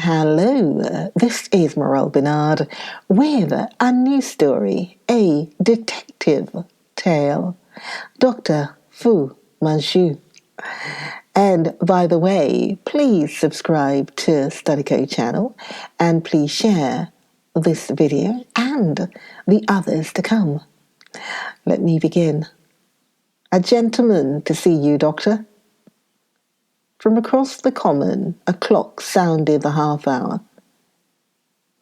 Hello, this is Morel Bernard with a new story, a detective tale. Dr. Fu Manchu. And by the way, please subscribe to StudyCode channel and please share this video and the others to come. Let me begin. A gentleman to see you, Doctor. From across the common, a clock sounded the half hour.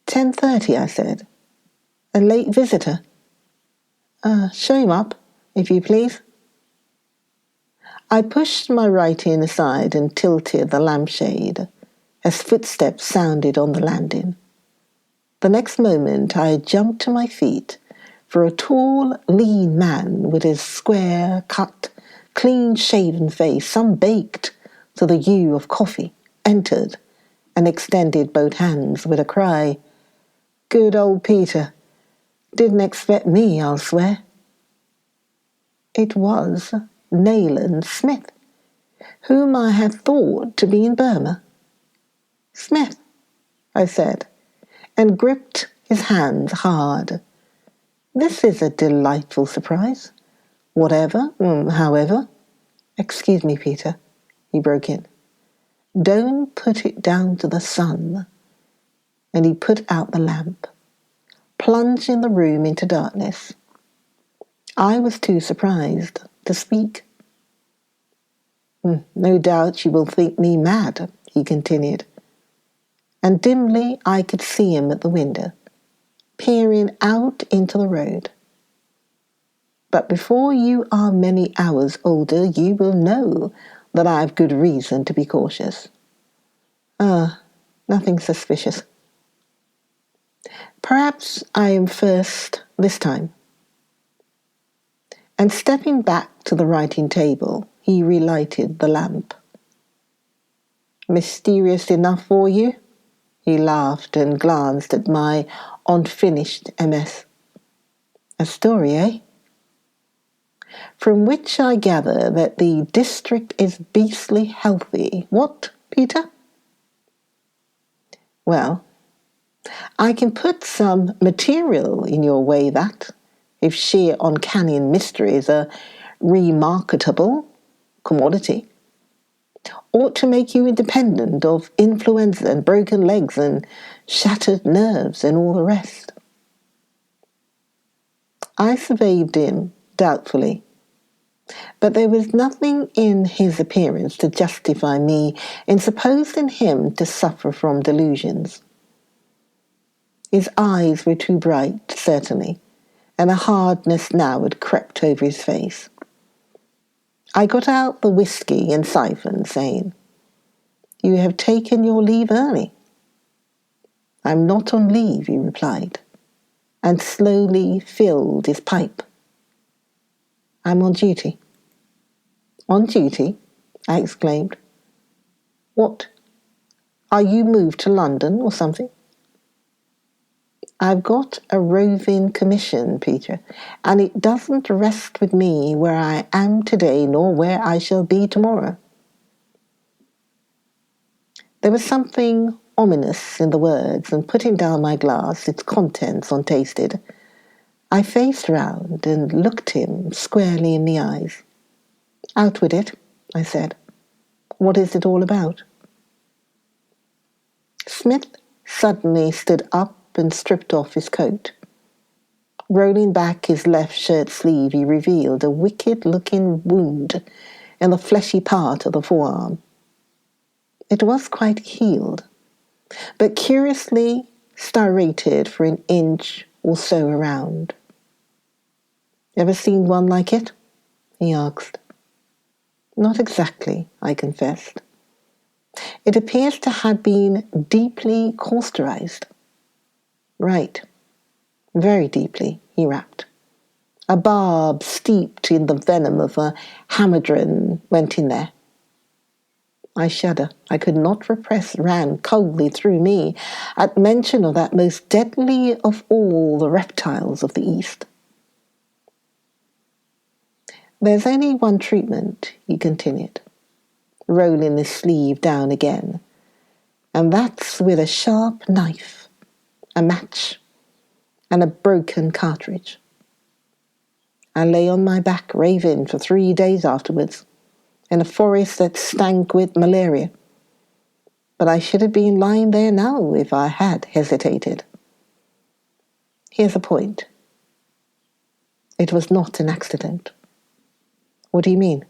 10:30, I said. A late visitor. Show him up, if you please. I pushed my writing aside and tilted the lampshade as footsteps sounded on the landing. The next moment I jumped to my feet, for a tall, lean man with his square-cut, clean-shaven face sun-baked to the hue of coffee entered and extended both hands with a cry. Good old Peter. Didn't expect me, I'll swear. It was Nayland Smith, whom I had thought to be in Burma. Smith, I said, and gripped his hands hard. This is a delightful surprise. However. Excuse me, Peter, he broke in. Don't put it down to the sun. And he put out the lamp, plunging the room into darkness. I was too surprised to speak. No doubt you will think me mad, he continued. And dimly I could see him at the window, peering out into the road. But before you are many hours older, you will know that I have good reason to be cautious. Nothing suspicious. Perhaps I am first this time. And stepping back to the writing table, he relighted the lamp. Mysterious enough for you? He laughed and glanced at my unfinished MS. A story, eh? From which I gather that the district is beastly healthy. What, Peter? Well, I can put some material in your way that, if sheer uncanny mystery is a remarketable commodity, ought to make you independent of influenza and broken legs and shattered nerves and all the rest. I surveyed him doubtfully, but there was nothing in his appearance to justify me in supposing him to suffer from delusions. His eyes were too bright, certainly, and a hardness now had crept over his face. I got out the whiskey and siphon, saying, You have taken your leave early. I'm not on leave, he replied, and slowly filled his pipe. I'm on duty. On duty? I exclaimed. What? Are you moved to London or something? I've got a roving commission, Peter, and it doesn't rest with me where I am today nor where I shall be tomorrow. There was something ominous in the words, and putting down my glass, its contents untasted, I faced round and looked him squarely in the eyes. Out with it, I said. What is it all about? Smith suddenly stood up and stripped off his coat. Rolling back his left shirt sleeve, he revealed a wicked-looking wound in the fleshy part of the forearm. It was quite healed, but curiously striated for an inch or so around. Ever seen one like it? He asked. Not exactly, I confessed. It appears to have been deeply cauterized. Right. Very deeply, he rapped. A barb steeped in the venom of a hamadryne went in there. I shudder. I could not repress ran coldly through me at mention of that most deadly of all the reptiles of the East. There's only one treatment, he continued, rolling his sleeve down again. And that's with a sharp knife, a match, and a broken cartridge. I lay on my back raving for 3 days afterwards, in a forest that stank with malaria. But I should have been lying there now if I had hesitated. Here's the point. It was not an accident. What do you mean?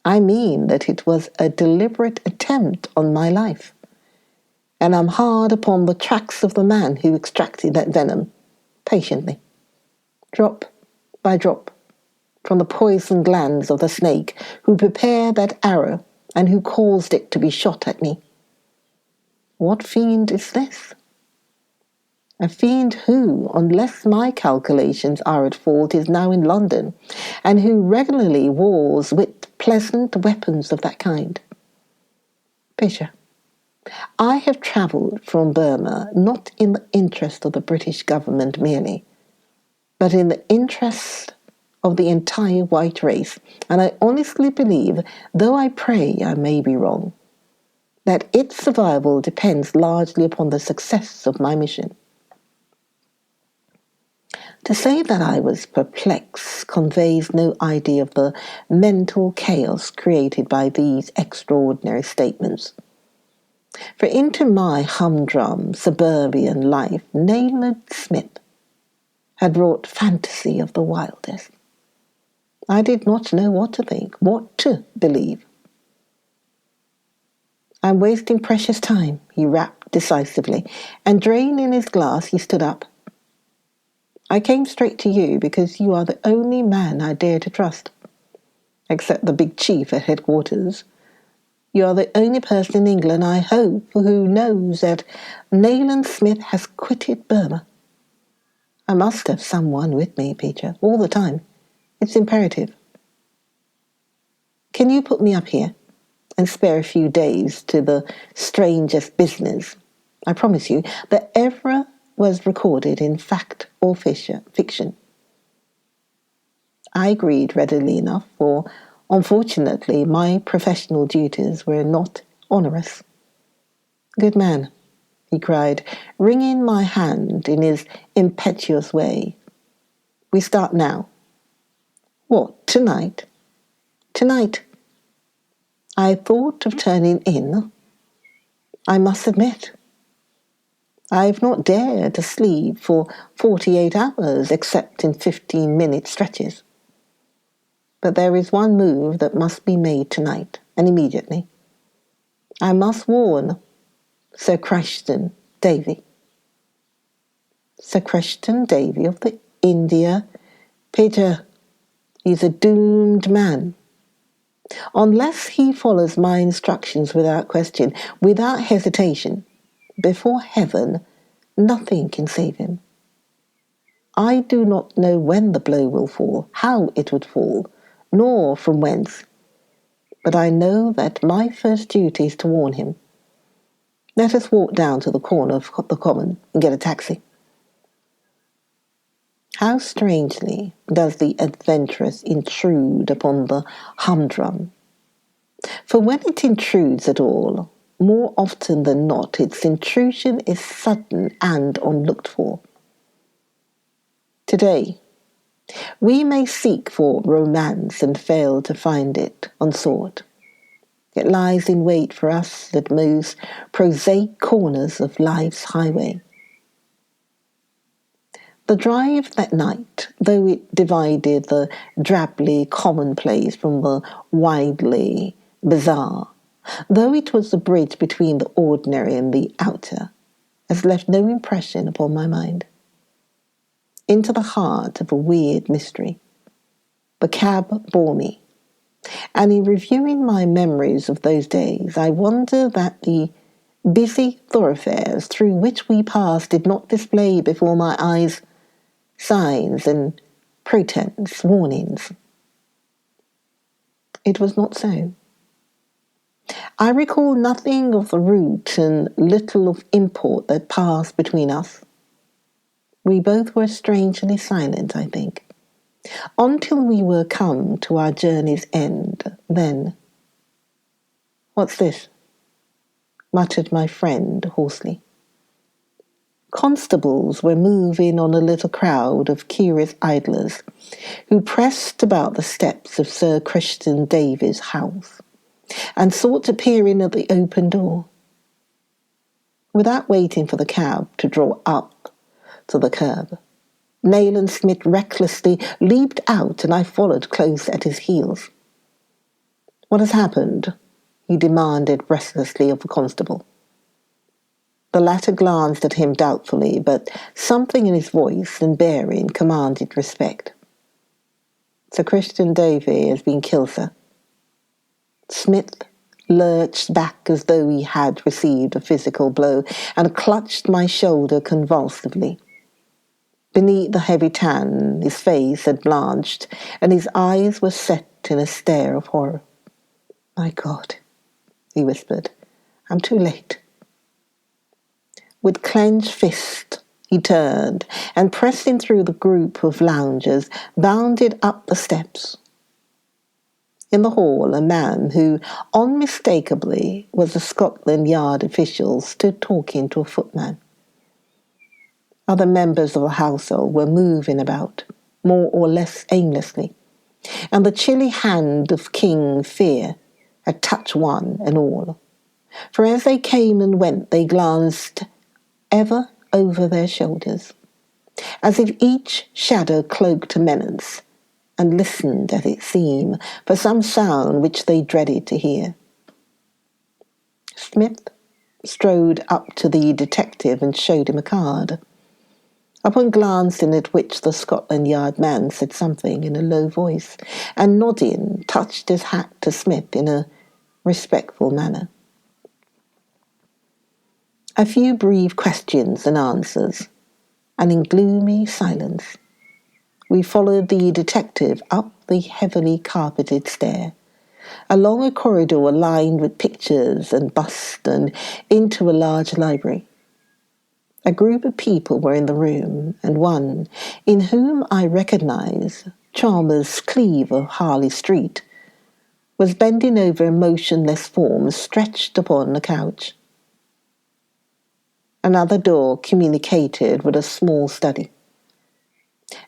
I mean that it was a deliberate attempt on my life. And I'm hard upon the tracks of the man who extracted that venom, patiently, drop by drop, from the poison glands of the snake, who prepared that arrow and who caused it to be shot at me. What fiend is this? A fiend who, unless my calculations are at fault, is now in London, and who regularly wars with pleasant weapons of that kind. Picture. I have travelled from Burma not in the interest of the British government merely, but in the interest of the entire white race, and I honestly believe, though I pray I may be wrong, that its survival depends largely upon the success of my mission. To say that I was perplexed conveys no idea of the mental chaos created by these extraordinary statements. For into my humdrum suburban life, Nayland Smith had brought fantasy of the wildest. I did not know what to think, what to believe. I'm wasting precious time, he rapped decisively, and draining his glass, he stood up. I came straight to you because you are the only man I dare to trust, except the big chief at headquarters. You are the only person in England, I hope, who knows that Nayland Smith has quitted Burma. I must have someone with me, Peter, all the time. It's imperative. Can you put me up here and spare a few days to the strangest business? I promise you that ever was recorded in fact or fiction. I agreed readily enough, for unfortunately my professional duties were not onerous. Good man, he cried, wringing my hand in his impetuous way. We start now. What, tonight? Tonight. I thought of turning in. I must admit, I've not dared to sleep for 48 hours except in 15-minute stretches. But there is one move that must be made tonight, and immediately. I must warn Sir Crichton Davey. Sir Crichton Davey of the India. Peter, he's a doomed man. Unless he follows my instructions without question, without hesitation, before heaven, nothing can save him. I do not know when the blow will fall, how it would fall, nor from whence. But I know that my first duty is to warn him. Let us walk down to the corner of the common and get a taxi. How strangely does the adventurous intrude upon the humdrum. For when it intrudes at all, more often than not, its intrusion is sudden and unlooked for. Today, we may seek for romance and fail to find it unsought. It lies in wait for us at most prosaic corners of life's highway. The drive that night, though it divided the drably commonplace from the widely bizarre, though it was the bridge between the ordinary and the outer, has left no impression upon my mind. Into the heart of a weird mystery, the cab bore me, and in reviewing my memories of those days, I wonder that the busy thoroughfares through which we passed did not display before my eyes signs and pretense, warnings. It was not so. I recall nothing of the route and little of import that passed between us. We both were strangely silent, I think, until we were come to our journey's end. Then, what's this? muttered my friend hoarsely. Constables were moving on a little crowd of curious idlers who pressed about the steps of Sir Crichton Davey's house and sought to peer in at the open door. Without waiting for the cab to draw up to the curb, Nayland Smith recklessly leaped out and I followed close at his heels. "What has happened?" he demanded breathlessly of the constable. The latter glanced at him doubtfully, but something in his voice and bearing commanded respect. "Sir Crichton Davey has been killed, sir." Smith lurched back as though he had received a physical blow and clutched my shoulder convulsively. Beneath the heavy tan, his face had blanched and his eyes were set in a stare of horror. "My God," he whispered, "I'm too late." With clenched fist, he turned and, pressing through the group of loungers, bounded up the steps. In the hall, a man who unmistakably was a Scotland Yard official stood talking to a footman. Other members of the household were moving about, more or less aimlessly, and the chilly hand of King Fear had touched one and all. For as they came and went, they glanced ever over their shoulders, as if each shadow cloaked a menace, and listened, as it seemed, for some sound which they dreaded to hear. Smith strode up to the detective and showed him a card, upon glancing at which the Scotland Yard man said something in a low voice, and nodding, touched his hat to Smith in a respectful manner. A few brief questions and answers, and in gloomy silence, we followed the detective up the heavily carpeted stair, along a corridor lined with pictures and busts, and into a large library. A group of people were in the room, and one, in whom I recognized Chalmers Cleeve of Harley Street, was bending over a motionless form stretched upon a couch. Another door communicated with a small study,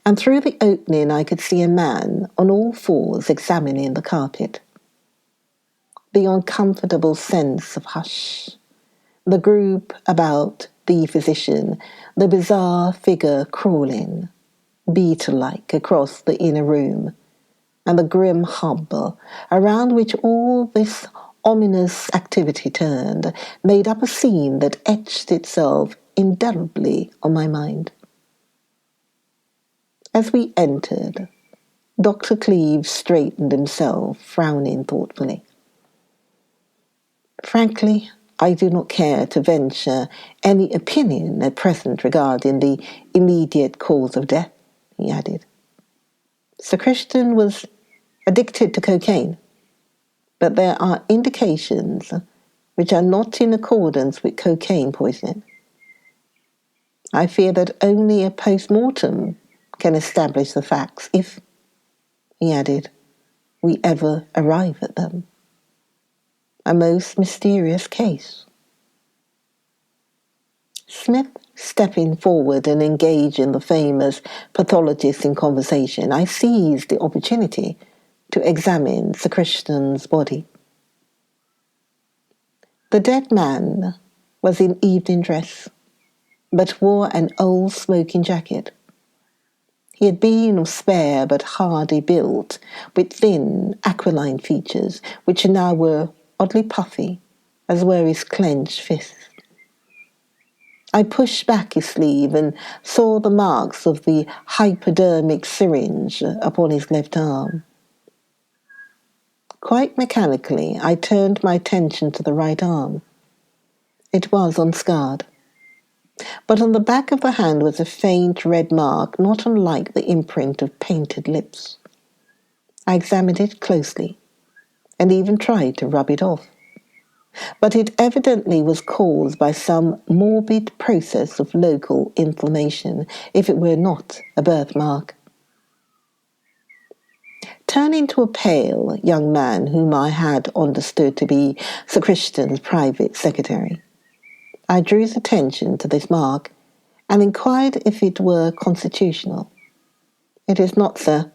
and through the opening I could see a man on all fours examining the carpet. The uncomfortable sense of hush, the group about the physician, the bizarre figure crawling, beetle-like, across the inner room, and the grim hub around which all this ominous activity turned, made up a scene that etched itself indelibly on my mind. As we entered, Dr. Cleeve straightened himself, frowning thoughtfully. "Frankly, I do not care to venture any opinion at present regarding the immediate cause of death," he added. "Sir Crichton was addicted to cocaine, but there are indications which are not in accordance with cocaine poisoning. I fear that only a post-mortem can establish the facts, if," he added, "we ever arrive at them. A most mysterious case." Smith stepping forward and engaging the famous pathologist in conversation, I seized the opportunity to examine Sir Crichton's body. The dead man was in evening dress, but wore an old smoking jacket. He had been of spare but hardy build, with thin, aquiline features, which now were oddly puffy, as were his clenched fists. I pushed back his sleeve and saw the marks of the hypodermic syringe upon his left arm. Quite mechanically, I turned my attention to the right arm. It was unscarred, but on the back of the hand was a faint red mark not unlike the imprint of painted lips. I examined it closely and even tried to rub it off, but it evidently was caused by some morbid process of local inflammation, if it were not a birthmark. Turning to a pale young man whom I had understood to be Sir Crichton's private secretary, I drew his attention to this mark and inquired if it were constitutional. "It is not, sir,"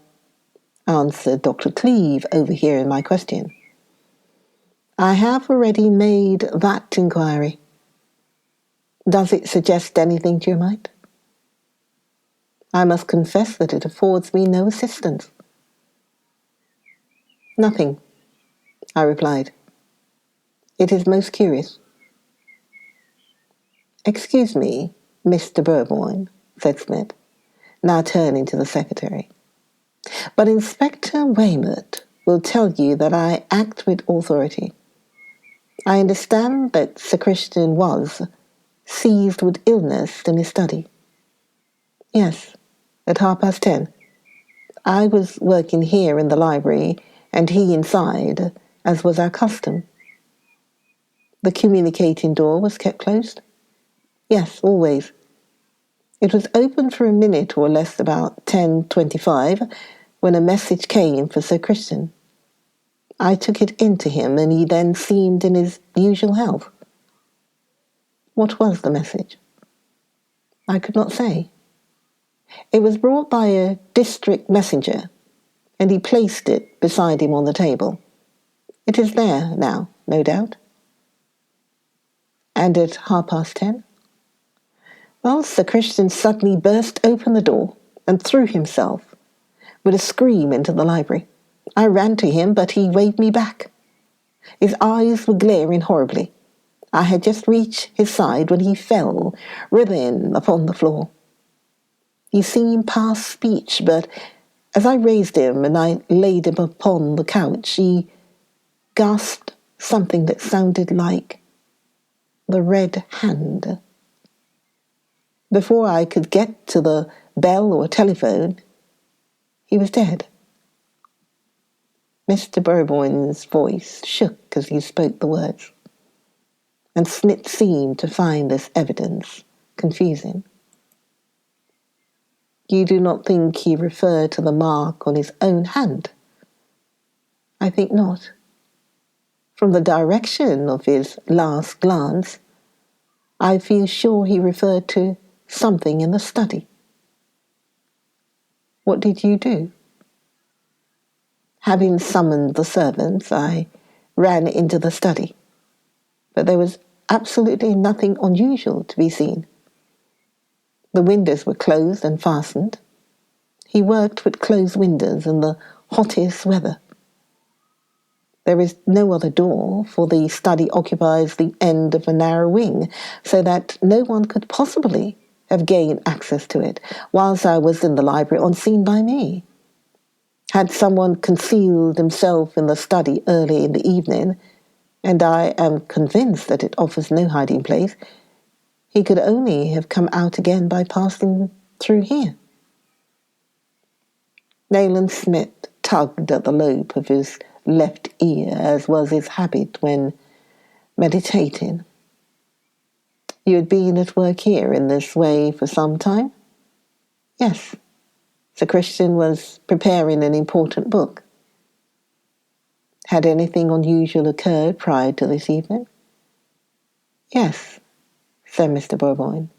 answered Dr. Cleeve, overhearing my question. "I have already made that inquiry. Does it suggest anything to your mind?" "I must confess that it affords me no assistance." "Nothing," I replied. "It is most curious." "Excuse me, Mr. Burboyne," said Smith, now turning to the secretary, "but Inspector Weymouth will tell you that I act with authority. I understand that Sir Crichton was seized with illness in his study." "Yes, at 10:30. I was working here in the library and he inside, as was our custom." "The communicating door was kept closed?" "Yes, always. It was open for a minute or less about 10:25 when a message came for Sir Crichton. I took it in to him and he then seemed in his usual health." "What was the message?" "I could not say. It was brought by a district messenger and he placed it beside him on the table. It is there now, no doubt." "And at 10:30? "Well, Sir Crichton suddenly burst open the door and threw himself with a scream into the library. I ran to him, but he waved me back. His eyes were glaring horribly. I had just reached his side when he fell, writhing upon the floor. He seemed past speech, but as I raised him and I laid him upon the couch, he gasped something that sounded like the red hand. Before I could get to the bell or telephone, he was dead." Mr. Burboyne's voice shook as he spoke the words, and Smith seemed to find this evidence confusing. "You do not think he referred to the mark on his own hand?" "I think not. From the direction of his last glance, I feel sure he referred to something in the study." "What did you do?" "Having summoned the servants, I ran into the study, but there was absolutely nothing unusual to be seen. The windows were closed and fastened. He worked with closed windows in the hottest weather. There is no other door, for the study occupies the end of a narrow wing, so that no one could possibly have gained access to it whilst I was in the library unseen by me. Had someone concealed himself in the study early in the evening, and I am convinced that it offers no hiding place, he could only have come out again by passing through here." Nayland Smith tugged at the lobe of his left ear, as was his habit when meditating. "You had been at work here in this way for some time?" "Yes. Sir Crichton was preparing an important book." "Had anything unusual occurred prior to this evening?" "Yes," said Mr. Burboyne,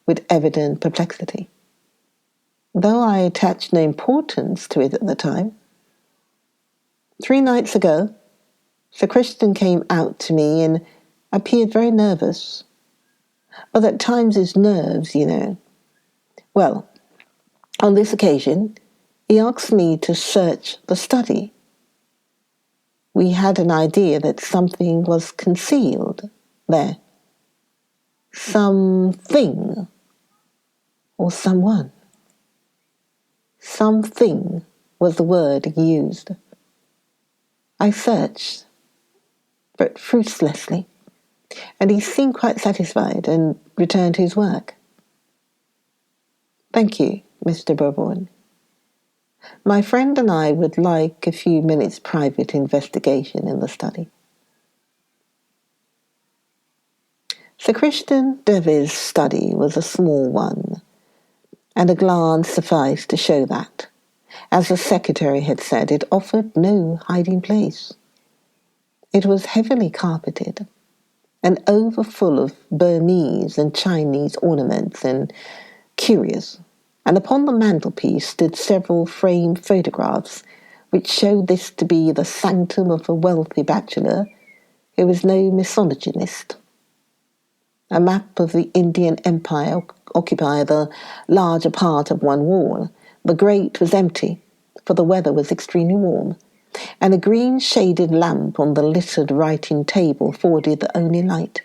with evident perplexity, though I attached no importance to it at the time. 3 nights ago, Sir Crichton came out to me and appeared very nervous. But at times his nerves, you know. Well, on this occasion, he asked me to search the study. We had an idea that something was concealed there. Something or someone. Something was the word he used. I searched, but fruitlessly, and he seemed quite satisfied and returned to his work. Thank you, Mr. Burboyne. My friend and I would like a few minutes' private investigation in the study. Sir Crichton Davey's study was a small one, and a glance sufficed to show that. As the secretary had said, it offered no hiding place. It was heavily carpeted and overfull of Burmese and Chinese ornaments and curios, and upon the mantelpiece stood several framed photographs which showed this to be the sanctum of a wealthy bachelor who was no misogynist. A map of the Indian Empire occupied the larger part of one wall. The grate was empty, for the weather was extremely warm, and a green-shaded lamp on the littered writing table afforded the only light.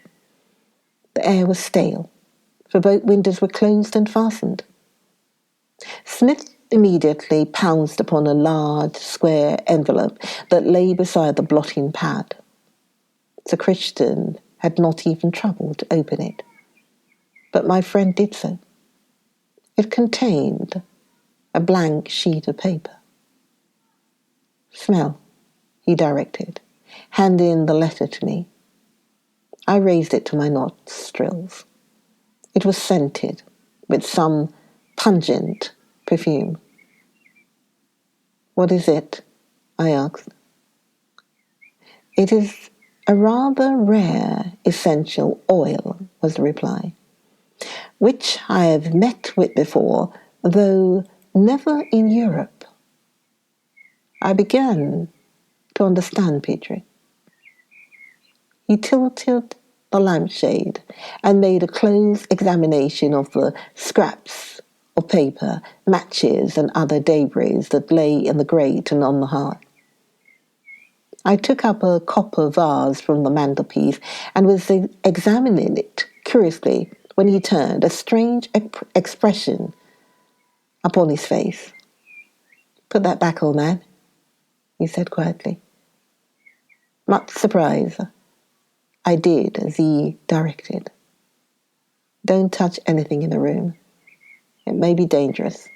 The air was stale, for both windows were closed and fastened. Smith immediately pounced upon a large square envelope that lay beside the blotting pad. Sir Crichton had not even troubled to open it, but my friend did so. It contained a blank sheet of paper. "Smell," he directed, handing the letter to me. I raised it to my nostrils. It was scented with some pungent perfume. "What is it?" I asked. "It is a rather rare essential oil," was the reply, "which I have met with before, though never in Europe." I began to understand Petrie. He tilted the lampshade and made a close examination of the scraps of paper, matches, and other debris that lay in the grate and on the hearth. I took up a copper vase from the mantelpiece and was examining it curiously when he turned, a strange expression upon his face. "Put that back, old man," he said quietly. Much surprised, I did as he directed. "Don't touch anything in the room. It may be dangerous."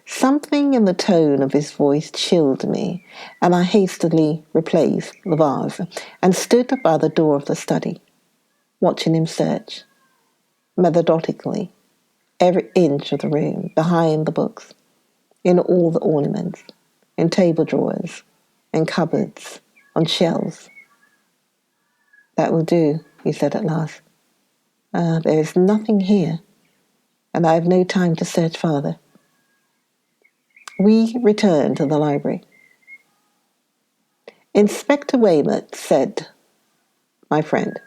Something in the tone of his voice chilled me, and I hastily replaced the vase and stood by the door of the study, watching him search, methodically, every inch of the room, behind the books, in all the ornaments, in table drawers, in cupboards, on shelves. "That will do," he said at last. There is nothing here, and I have no time to search farther." We returned to the library. "Inspector Weymouth," said my friend,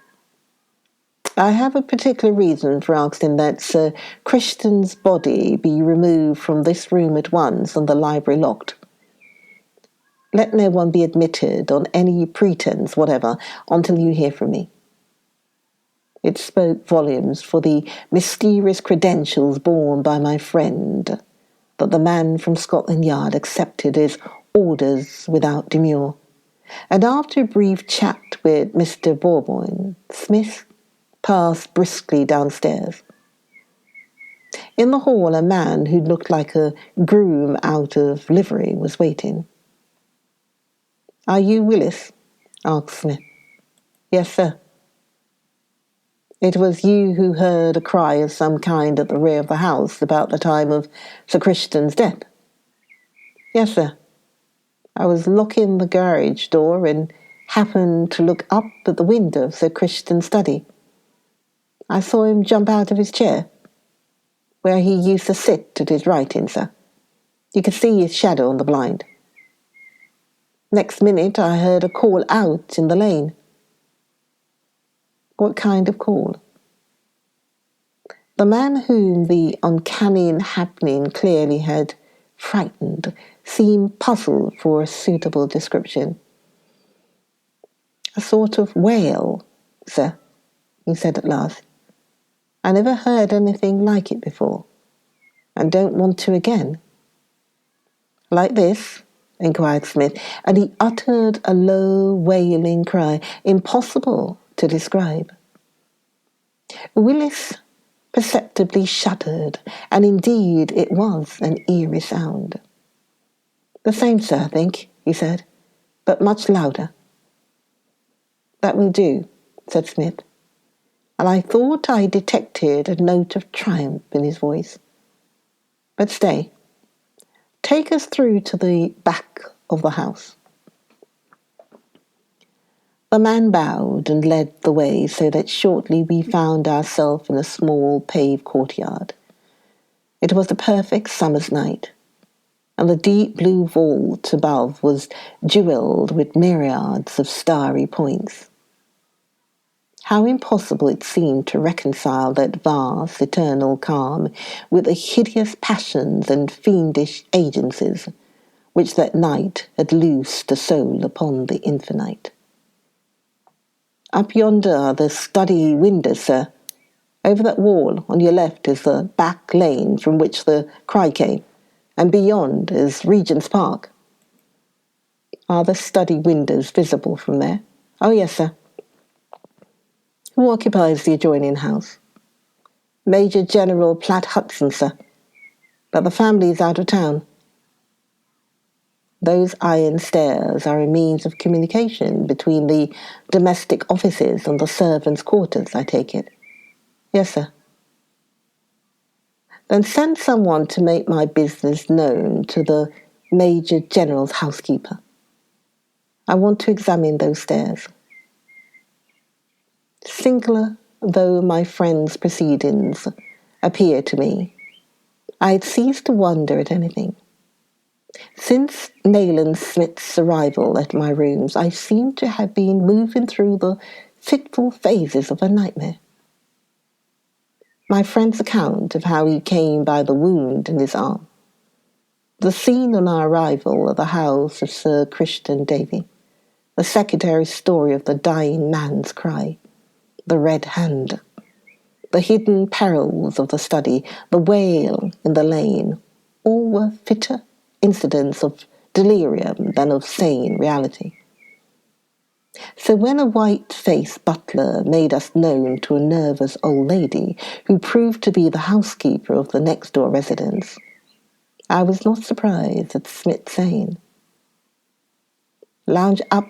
"I have a particular reason for asking that Sir Crichton's body be removed from this room at once and the library locked. Let no one be admitted on any pretense whatever until you hear from me." It spoke volumes for the mysterious credentials borne by my friend that the man from Scotland Yard accepted his orders without demur, and after a brief chat with Mr. Bourbon, Smith passed briskly downstairs. In the hall, a man who looked like a groom out of livery was waiting. "Are you Willis?" asked Smith. "Yes, sir." "It was you who heard a cry of some kind at the rear of the house about the time of Sir Crichton's death?" "Yes, sir. I was locking the garage door and happened to look up at the window of Sir Crichton's study. I saw him jump out of his chair, where he used to sit at his writing, sir. You could see his shadow on the blind. Next minute I heard a call out in the lane." "What kind of call?" The man whom the uncanny happening clearly had frightened seemed puzzled for a suitable description. "A sort of wail, sir," he said at last. "I never heard anything like it before, and don't want to again." "Like this?" inquired Smith, and he uttered a low, wailing cry, impossible to describe. Willis perceptibly shuddered, and indeed it was an eerie sound. "The same, sir, I think," he said, "but much louder." "That will do," said Smith, and I thought I detected a note of triumph in his voice. "But stay, Take us through to the back of the house. The man bowed and led the way so that shortly we found ourselves in a small paved courtyard. It was the perfect summer's night, and the deep blue vault above was jewelled with myriads of starry points. How impossible it seemed to reconcile that vast, eternal calm with the hideous passions and fiendish agencies which that night had loosed the soul upon the infinite. Up yonder are the study windows, sir. Over that wall on your left is the back lane from which the cry came, and beyond is Regent's Park. Are the study windows visible from there? Oh, yes, sir. Who occupies the adjoining house? Major General Platt Hudson, sir. But the family is out of town. Those iron stairs are a means of communication between the domestic offices and the servants' quarters, I take it. Yes, sir. Then send someone to make my business known to the Major General's housekeeper. I want to examine those stairs. Singular though my friend's proceedings appeared to me, I had ceased to wonder at anything. Since Nayland Smith's arrival at my rooms, I seemed to have been moving through the fitful phases of a nightmare. My friend's account of how he came by the wound in his arm, the scene on our arrival at the house of Sir Crichton Davey, the secretary's story of the dying man's cry, the red hand, the hidden perils of the study, the wail in the lane, all were fitter incidents of delirium than of sane reality. So when a white-faced butler made us known to a nervous old lady who proved to be the housekeeper of the next-door residence, I was not surprised at Smith saying, "Lounge up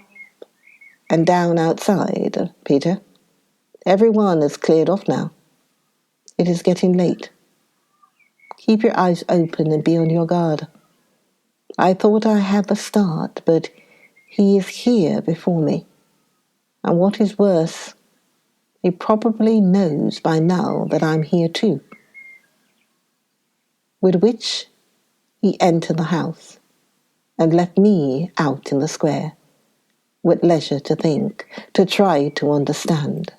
and down outside, Peter. Everyone has cleared off now. It is getting late. Keep your eyes open and be on your guard. I thought I had the start, but he is here before me. And what is worse, he probably knows by now that I'm here too." With which he entered the house and left me out in the square, with leisure to think, to try to understand.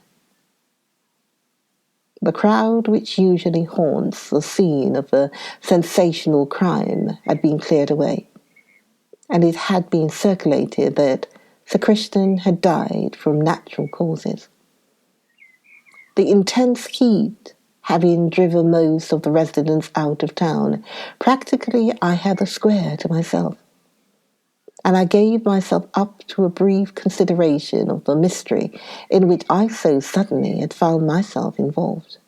The crowd which usually haunts the scene of a sensational crime had been cleared away, and it had been circulated that Sir Crichton had died from natural causes. The intense heat having driven most of the residents out of town, practically I had the square to myself, and I gave myself up to a brief consideration of the mystery in which I so suddenly had found myself involved.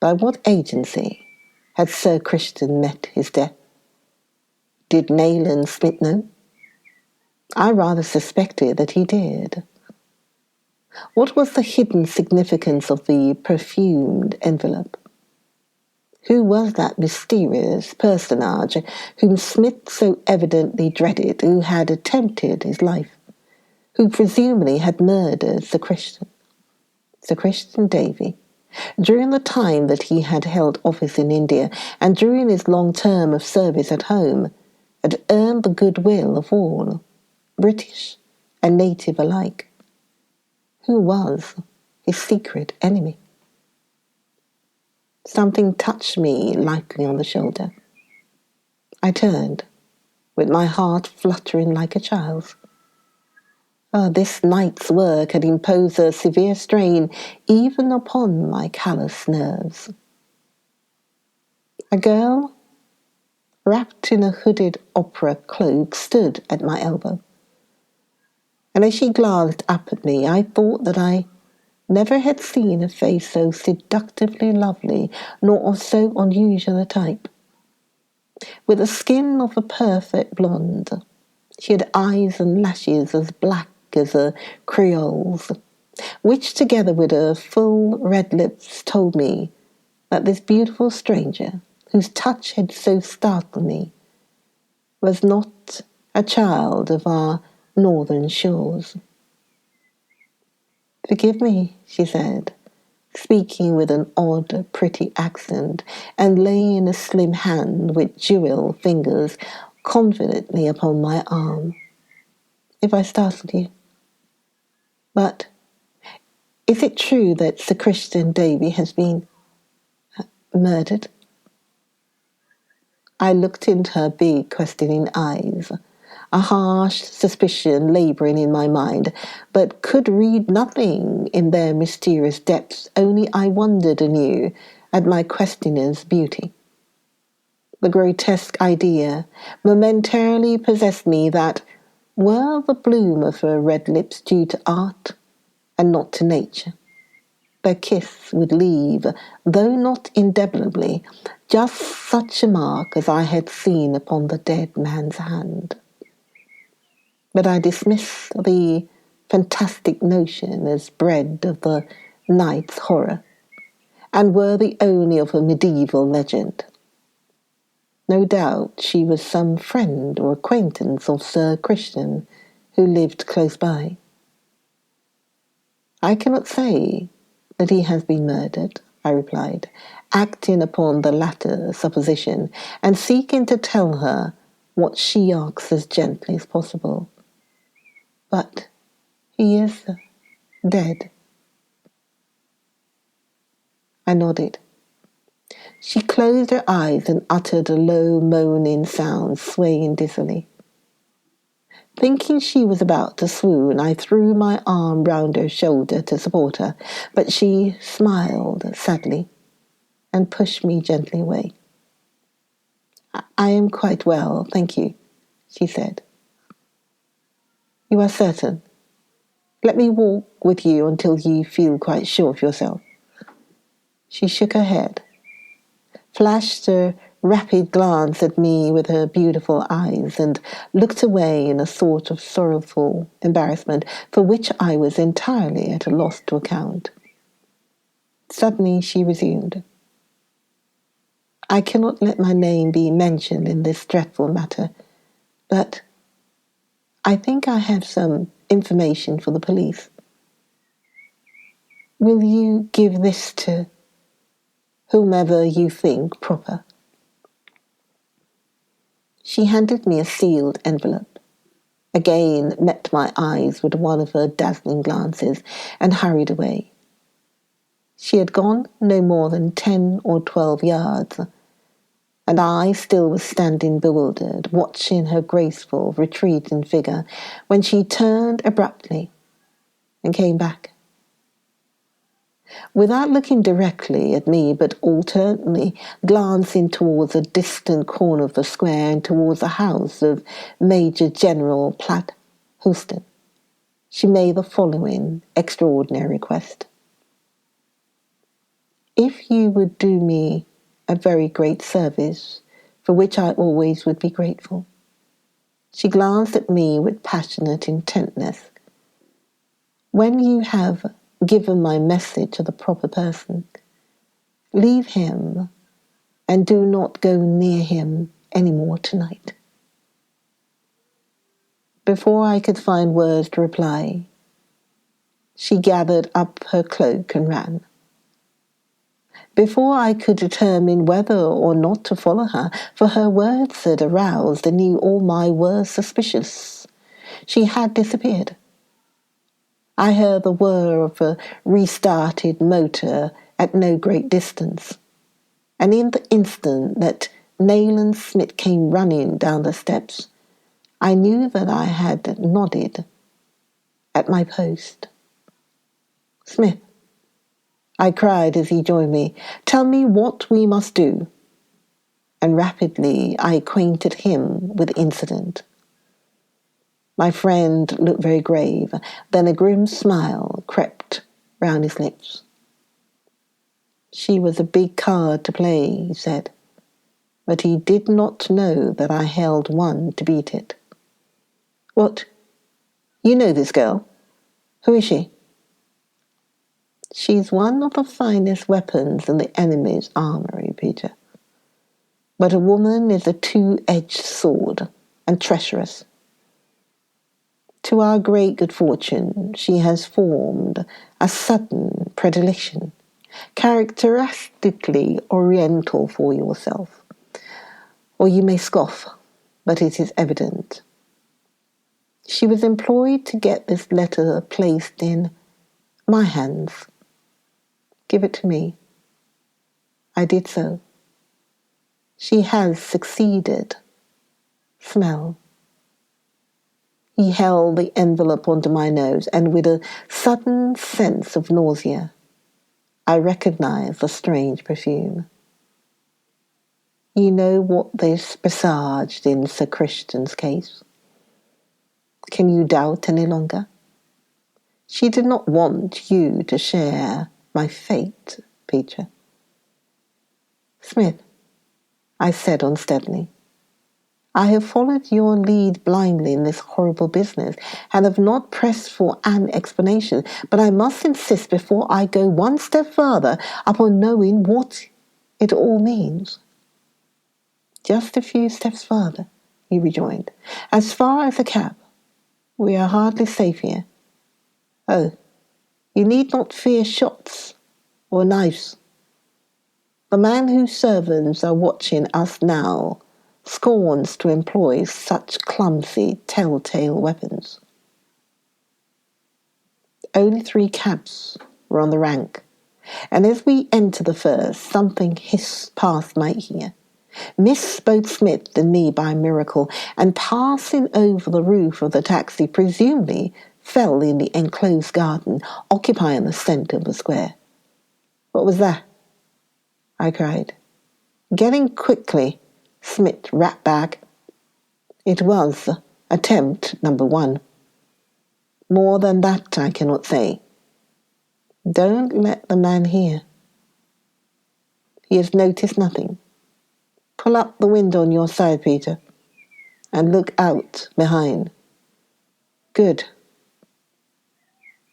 By what agency had Sir Crichton met his death? Did Nayland Smith know? I rather suspected that he did. What was the hidden significance of the perfumed envelope? Who was that mysterious personage whom Smith so evidently dreaded, who had attempted his life, who presumably had murdered Sir Crichton? Sir Crichton Davey, during the time that he had held office in India and during his long term of service at home, had earned the goodwill of all, British and native alike. Who was his secret enemy? Something touched me lightly on the shoulder. I turned, with my heart fluttering like a child's. This night's work had imposed a severe strain even upon my callous nerves. A girl, wrapped in a hooded opera cloak, stood at my elbow, and as she glanced up at me, I thought that I never had seen a face so seductively lovely, nor of so unusual a type. With the skin of a perfect blonde, she had eyes and lashes as black as a Creole's, which, together with her full red lips, told me that this beautiful stranger, whose touch had so startled me, was not a child of our northern shores. "Forgive me," she said, speaking with an odd, pretty accent, and laying a slim hand with jewel fingers confidently upon my arm, "if I startled you. But is it true that Sir Crichton Davey has been murdered?" I looked into her big, questioning eyes, a harsh suspicion labouring in my mind, but could read nothing in their mysterious depths, only I wondered anew at my questioner's beauty. The grotesque idea momentarily possessed me that, were the bloom of her red lips due to art and not to nature, their kiss would leave, though not indelibly, just such a mark as I had seen upon the dead man's hand. But I dismissed the fantastic notion as bred of the night's horror, and worthy only of a medieval legend. No doubt she was some friend or acquaintance of Sir Crichton, who lived close by. "I cannot say that he has been murdered," I replied, acting upon the latter supposition, and seeking to tell her what she asked as gently as possible. "But he is dead." I nodded. She closed her eyes and uttered a low moaning sound, swaying dizzily. Thinking she was about to swoon, I threw my arm round her shoulder to support her, but she smiled sadly and pushed me gently away. "I am quite well, thank you," she said. "You are certain? Let me walk with you until you feel quite sure of yourself." She shook her head, flashed a rapid glance at me with her beautiful eyes, and looked away in a sort of sorrowful embarrassment for which I was entirely at a loss to account. Suddenly she resumed, "I cannot let my name be mentioned in this dreadful matter, but I think I have some information for the police. Will you give this to whomever you think proper?" She handed me a sealed envelope, again met my eyes with one of her dazzling glances, and hurried away. She had gone no more than 10 or 12 yards, and I still was standing bewildered, watching her graceful, retreating figure, when she turned abruptly and came back. Without looking directly at me, but alternately glancing towards a distant corner of the square and towards the house of Major General Platt Houston, she made the following extraordinary request. "If you would do me a very great service, for which I always would be grateful." She glanced at me with passionate intentness. "When you have given my message to the proper person, leave him and do not go near him any more tonight." Before I could find words to reply, she gathered up her cloak and ran. Before I could determine whether or not to follow her, for her words had aroused anew all my worst suspicions, she had disappeared. I heard the whir of a restarted motor at no great distance, and in the instant that Nayland Smith came running down the steps, I knew that I had nodded at my post. "Smith," I cried as he joined me, "tell me what we must do." And rapidly I acquainted him with the incident. My friend looked very grave, then a grim smile crept round his lips. "She was a big card to play," he said, "but he did not know that I held one to beat it." "What? You know this girl? Who is she?" "She's one of the finest weapons in the enemy's armory, Peter. But a woman is a two-edged sword and treacherous. To our great good fortune, she has formed a sudden predilection, characteristically oriental for yourself. Or you may scoff, but it is evident. She was employed to get this letter placed in my hands. Give it to me. I did so. She has succeeded. Smell. He held the envelope onto my nose, and with a sudden sense of nausea, I recognized the strange perfume. You know what this presaged in Sir Crichton's case? Can you doubt any longer? She did not want you to share my fate, Peter. Smith, I said unsteadily, I have followed your lead blindly in this horrible business and have not pressed for an explanation, but I must insist before I go one step further upon knowing what it all means. Just a few steps further, he rejoined. As far as the cab, we are hardly safe here. Oh, you need not fear shots or knives. The man whose servants are watching us now scorns to employ such clumsy, telltale weapons. Only 3 cabs were on the rank, and as we entered the first, something hissed past my ear. Missed both Smith and me by miracle, and passing over the roof of the taxi, presumably fell in the enclosed garden, occupying the centre of the square. What was that? I cried. Getting quickly, Smith rapped back. It was attempt number 1. More than that I cannot say. Don't let the man hear. He has noticed nothing. Pull up the window on your side, Peter, and look out behind. Good.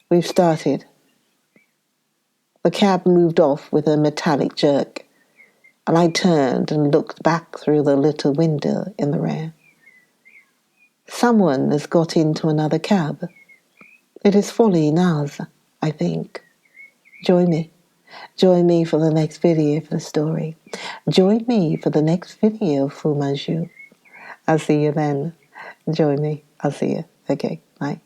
We've started. The cab moved off with a metallic jerk, and I turned and looked back through the little window in the rear. Someone has got into another cab. It is following ours, I think. Join me. Join me for the next video for the story. Join me for the next video for Manchu. I'll see you then. Join me. I'll see you. Okay, bye.